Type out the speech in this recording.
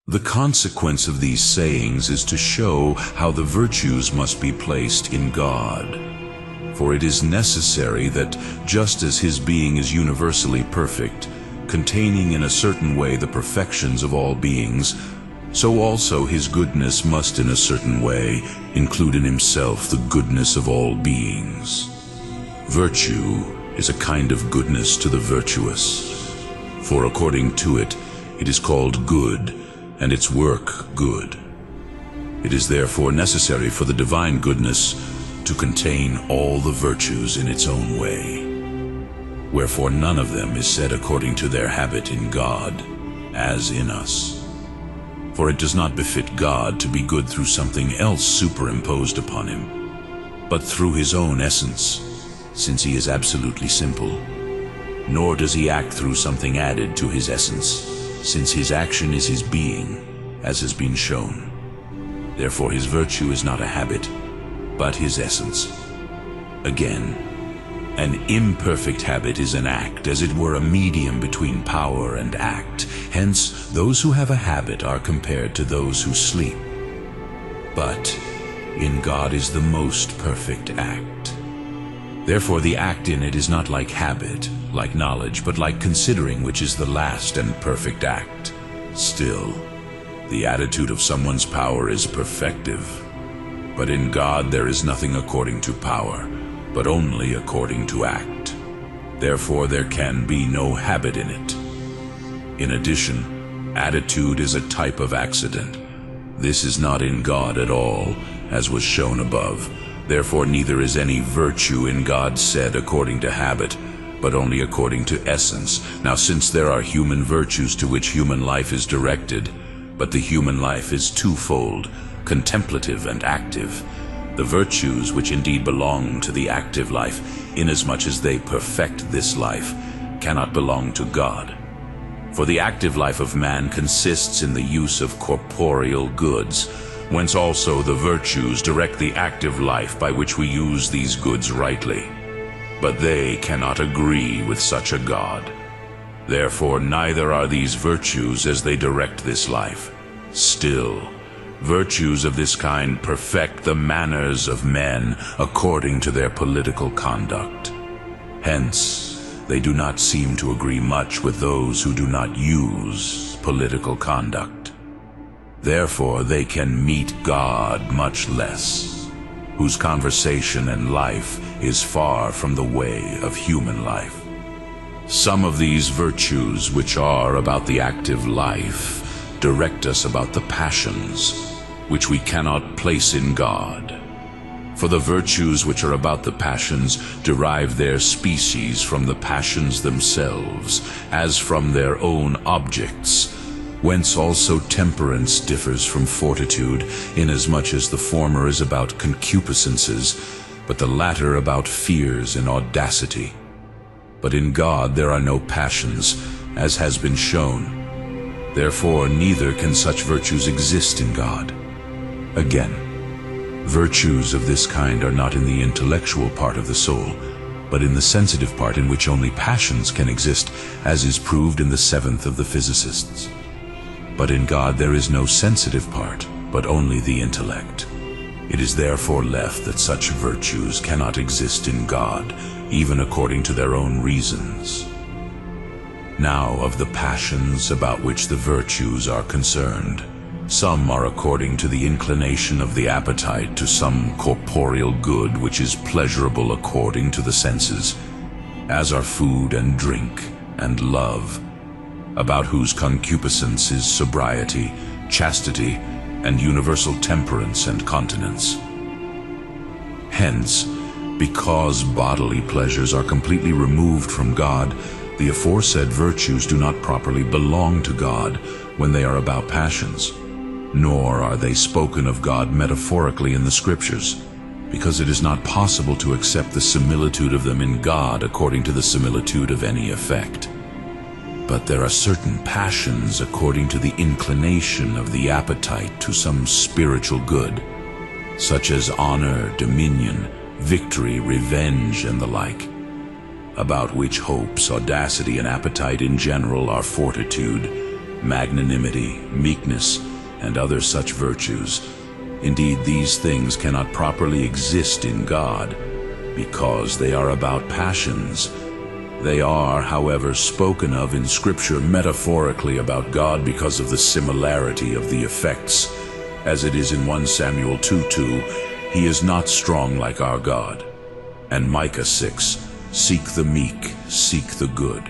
The consequence of these sayings is to show how the virtues must be placed in God. For it is necessary that, just as his being is universally perfect, containing in a certain way the perfections of all beings, so also his goodness must in a certain way include in himself the goodness of all beings. Virtue is a kind of goodness to the virtuous, for according to it, it is called good, and its work good. It is therefore necessary for the divine goodness to contain all the virtues in its own way. Wherefore none of them is said according to their habit in God, as in us. For it does not befit God to be good through something else superimposed upon him, but through his own essence, since he is absolutely simple. Nor does he act through something added to his essence, since his action is his being, as has been shown. Therefore his virtue is not a habit, but his essence. Again, an imperfect habit is an act, as it were a medium between power and act. Hence, those who have a habit are compared to those who sleep. But in God is the most perfect act. Therefore the act in it is not like habit, like knowledge, but like considering, which is the last and perfect act. Still, the attitude of someone's power is perfective. But in God there is nothing according to power, but only according to act. Therefore there can be no habit in it. In addition, attitude is a type of accident. This is not in God at all, as was shown above. Therefore neither is any virtue in God said according to habit, but only according to essence. Now since there are human virtues to which human life is directed, but the human life is twofold, contemplative and active, the virtues which indeed belong to the active life, inasmuch as they perfect this life, cannot belong to God. For the active life of man consists in the use of corporeal goods, whence also the virtues direct the active life by which we use these goods rightly. But they cannot agree with such a God. Therefore neither are these virtues as they direct this life. Still, virtues of this kind perfect the manners of men according to their political conduct. Hence, they do not seem to agree much with those who do not use political conduct. Therefore they can meet God much less, whose conversation and life is far from the way of human life. Some of these virtues which are about the active life direct us about the passions, which we cannot place in God. For the virtues which are about the passions derive their species from the passions themselves, as from their own objects, whence also temperance differs from fortitude, inasmuch as the former is about concupiscences, but the latter about fears and audacity. But in God there are no passions, as has been shown. Therefore neither can such virtues exist in God. Again, virtues of this kind are not in the intellectual part of the soul, but in the sensitive part, in which only passions can exist, as is proved in the seventh of the physicists. But in God there is no sensitive part, but only the intellect. It is therefore left that such virtues cannot exist in God, even according to their own reasons. Now of the passions about which the virtues are concerned, some are according to the inclination of the appetite to some corporeal good which is pleasurable according to the senses, as are food and drink and love, about whose concupiscence is sobriety, chastity, and universal temperance and continence. Hence, because bodily pleasures are completely removed from God, the aforesaid virtues do not properly belong to God when they are about passions, nor are they spoken of God metaphorically in the Scriptures, because it is not possible to accept the similitude of them in God according to the similitude of any effect. But there are certain passions according to the inclination of the appetite to some spiritual good, such as honor, dominion, victory, revenge, and the like, about which hopes, audacity, and appetite in general are fortitude, magnanimity, meekness, and other such virtues. Indeed, these things cannot properly exist in God, because they are about passions. They are, however, spoken of in Scripture metaphorically about God because of the similarity of the effects. As it is in 1 Samuel 2:2, "He is not strong like our God." And Micah 6, "Seek the meek, seek the good."